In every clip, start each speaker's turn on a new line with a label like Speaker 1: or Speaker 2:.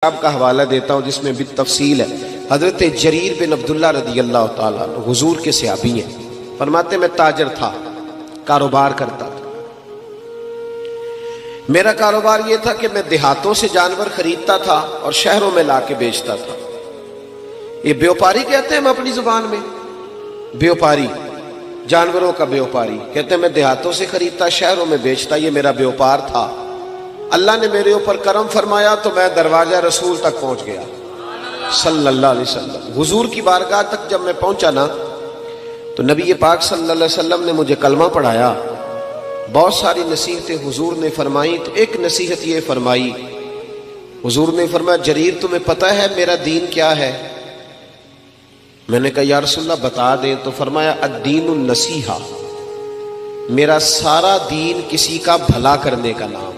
Speaker 1: آپ کا حوالہ دیتا ہوں جس میں بالتفصیل ہے۔ حضرت جریر بن عبداللہ رضی اللہ تعالیٰ عنہ حضور کے صحابی ہیں، فرماتے میں تاجر تھا، کاروبار کرتا تھا۔ میرا کاروبار یہ تھا کہ میں دیہاتوں سے جانور خریدتا تھا اور شہروں میں لا کے بیچتا تھا۔ یہ بیوپاری کہتے ہیں ہم اپنی زبان میں، بیوپاری، جانوروں کا بیوپاری کہتے ہیں۔ میں دیہاتوں سے خریدتا، شہروں میں بیچتا، یہ میرا بیوپار تھا۔ اللہ نے میرے اوپر کرم فرمایا تو میں دروازہ رسول تک پہنچ گیا صلی اللہ علیہ وسلم۔ حضور کی بارگاہ تک جب میں پہنچا نا تو نبی پاک صلی اللہ علیہ وسلم نے مجھے کلمہ پڑھایا، بہت ساری نصیحتیں حضور نے فرمائی۔ تو ایک نصیحت یہ فرمائی، حضور نے فرمایا جریر تمہیں پتہ ہے میرا دین کیا ہے؟ میں نے کہا یا رسول اللہ بتا دیں۔ تو فرمایا الدین النصیحہ، میرا سارا دین کسی کا بھلا کرنے کا نام ہے۔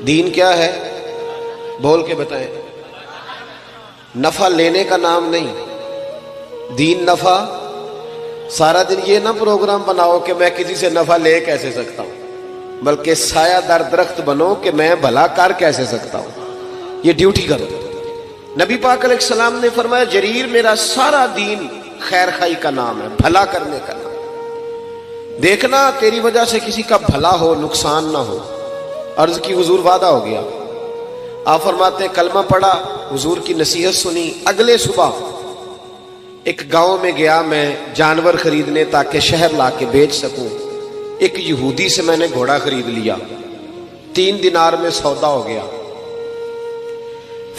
Speaker 1: دین کیا ہے؟ بول کے بتائیں۔ نفع لینے کا نام نہیں، دین نفع۔ سارا دن یہ نہ پروگرام بناؤ کہ میں کسی سے نفع لے کیسے سکتا ہوں، بلکہ سایہ در درخت بنو کہ میں بھلا کر کیسے سکتا ہوں، یہ ڈیوٹی کرو۔ نبی پاک علیہ السلام نے فرمایا جریر میرا سارا دین خیر خائی کا نام ہے، بھلا کرنے کا نام۔ دیکھنا تیری وجہ سے کسی کا بھلا ہو، نقصان نہ ہو۔ عرض کی حضور وعدہ ہو گیا۔ آپ فرماتے ہیں کلمہ پڑھا، حضور کی نصیحت سنی۔ اگلے صبح ایک گاؤں میں گیا میں جانور خریدنے تاکہ شہر لا کے بیچ سکوں۔ ایک یہودی سے میں نے گھوڑا خرید لیا، 3 دینار میں سودا ہو گیا۔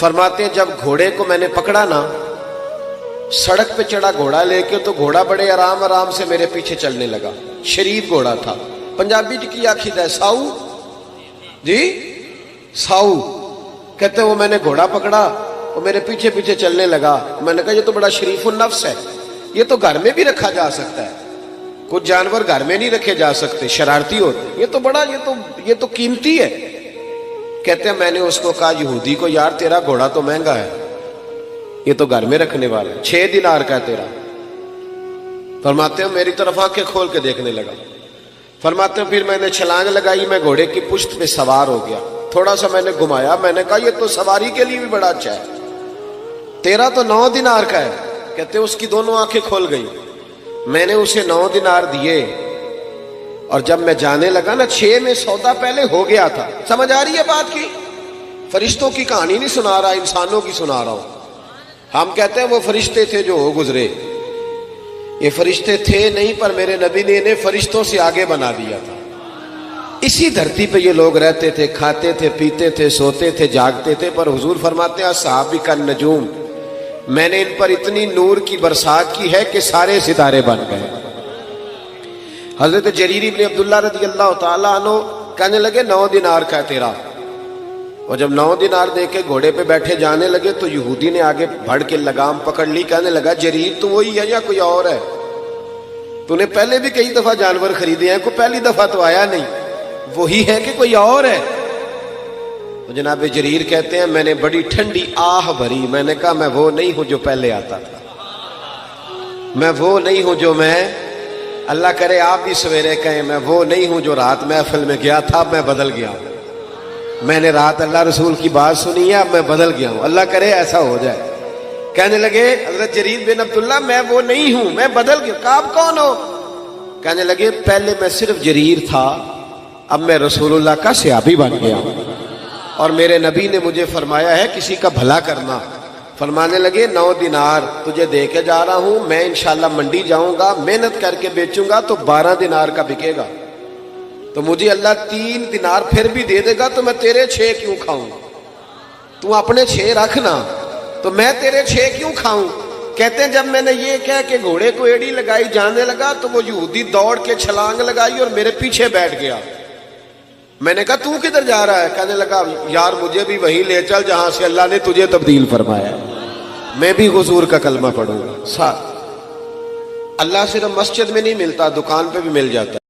Speaker 1: فرماتے ہیں جب گھوڑے کو میں نے پکڑا نا، سڑک پہ چڑھا گھوڑا لے کے، تو گھوڑا بڑے آرام آرام سے میرے پیچھے چلنے لگا۔ شریف گھوڑا تھا، پنجابی کی آخید ہے ساؤ جی، ساؤ کہتے ہیں۔ وہ میں نے گھوڑا پکڑا، وہ میرے پیچھے پیچھے چلنے لگا۔ میں نے کہا یہ تو بڑا شریف النفس ہے، یہ تو گھر میں بھی رکھا جا سکتا ہے۔ کچھ جانور گھر میں نہیں رکھے جا سکتے، شرارتی ہوتے، یہ تو بڑا یہ تو قیمتی ہے۔ کہتے ہیں میں نے اس کو کہا یہودی کو یار تیرا گھوڑا تو مہنگا ہے، یہ تو گھر میں رکھنے والا ہے، 6 دینار کا ہے تیرا۔ فرماتے ہیں میری طرف آنکھیں کھول کے دیکھنے لگا۔ فرماتے ہیں پھر میں نے چھلانگ لگائی، میں گھوڑے کی پشت پہ سوار ہو گیا۔ تھوڑا سا میں نے گھمایا، میں نے کہا یہ تو سواری کے لیے بھی بڑا اچھا ہے، تیرا تو 9 دینار کا ہے۔ کہتے ہیں اس کی دونوں آنکھیں کھول گئی۔ میں نے اسے 9 دینار دیے، اور جب میں جانے لگا نا 6 میں سودا پہلے ہو گیا تھا۔ سمجھ آ رہی ہے بات کی؟ فرشتوں کی کہانی نہیں سنا رہا، انسانوں کی سنا رہا ہوں۔ ہم کہتے ہیں وہ فرشتے تھے جو ہو گزرے، یہ فرشتے تھے نہیں، پر میرے نبی نے انہیں فرشتوں سے آگے بنا دیا تھا۔ اسی دھرتی پہ یہ لوگ رہتے تھے، کھاتے تھے، پیتے تھے، سوتے تھے، جاگتے تھے، پر حضور فرماتے ہیں صحابی کا نجوم، میں نے ان پر اتنی نور کی برسات کی ہے کہ سارے ستارے بن گئے۔ حضرت جریر بن عبداللہ رضی اللہ تعالیٰ عنہ کہنے لگے 9 دینار کا ہے تیرا۔ اور جب 9 دینار دے کے گھوڑے پہ بیٹھے جانے لگے تو یہودی نے آگے بڑھ کے لگام پکڑ لی، کہنے لگا جریر تو وہی ہے یا کوئی اور ہے؟ تو نے پہلے بھی کئی دفعہ جانور خریدے ہیں، کوئی پہلی دفعہ تو آیا نہیں، وہی ہے کہ کوئی اور ہے؟ تو جناب جریر کہتے ہیں میں نے بڑی ٹھنڈی آہ بھری، میں نے کہا میں وہ نہیں ہوں جو پہلے آتا تھا، میں وہ نہیں ہوں جو میں، اللہ کرے آپ بھی سویرے کہیں میں وہ نہیں ہوں جو رات محفل میں گیا تھا، میں بدل گیا ہوں۔ میں نے رات اللہ رسول کی بات سنی ہے، اب میں بدل گیا ہوں، اللہ کرے ایسا ہو جائے۔ کہنے لگے حضرت جریر بن عبداللہ میں وہ نہیں ہوں، میں بدل گیا۔ کہا آپ کون ہو؟ کہنے لگے پہلے میں صرف جریر تھا، اب میں رسول اللہ کا صحابی بن گیا ہوں، اور میرے نبی نے مجھے فرمایا ہے کسی کا بھلا کرنا۔ فرمانے لگے 9 دینار تجھے دے کے جا رہا ہوں، میں انشاءاللہ منڈی جاؤں گا، محنت کر کے بیچوں گا تو 12 دینار کا بکے گا، تو مجھے اللہ 3 دینار پھر بھی دے دے گا، تو میں تیرے 6 کیوں کھاؤں؟ تو اپنے 6 رکھنا، تو میں تیرے 6 کیوں کھاؤں؟ کہتے ہیں جب میں نے یہ کہہ کہ گھوڑے کو ایڑی لگائی جانے لگا تو وہ یہودی دوڑ کے چھلانگ لگائی اور میرے پیچھے بیٹھ گیا۔ میں نے کہا تو کدھر جا رہا ہے؟ کہنے لگا یار مجھے بھی وہیں لے چل جہاں سے اللہ نے تجھے تبدیل فرمایا، میں بھی حضور کا کلمہ پڑھوں گا۔ ساتھ اللہ صرف مسجد میں نہیں ملتا، دکان پہ بھی مل جاتا ہے۔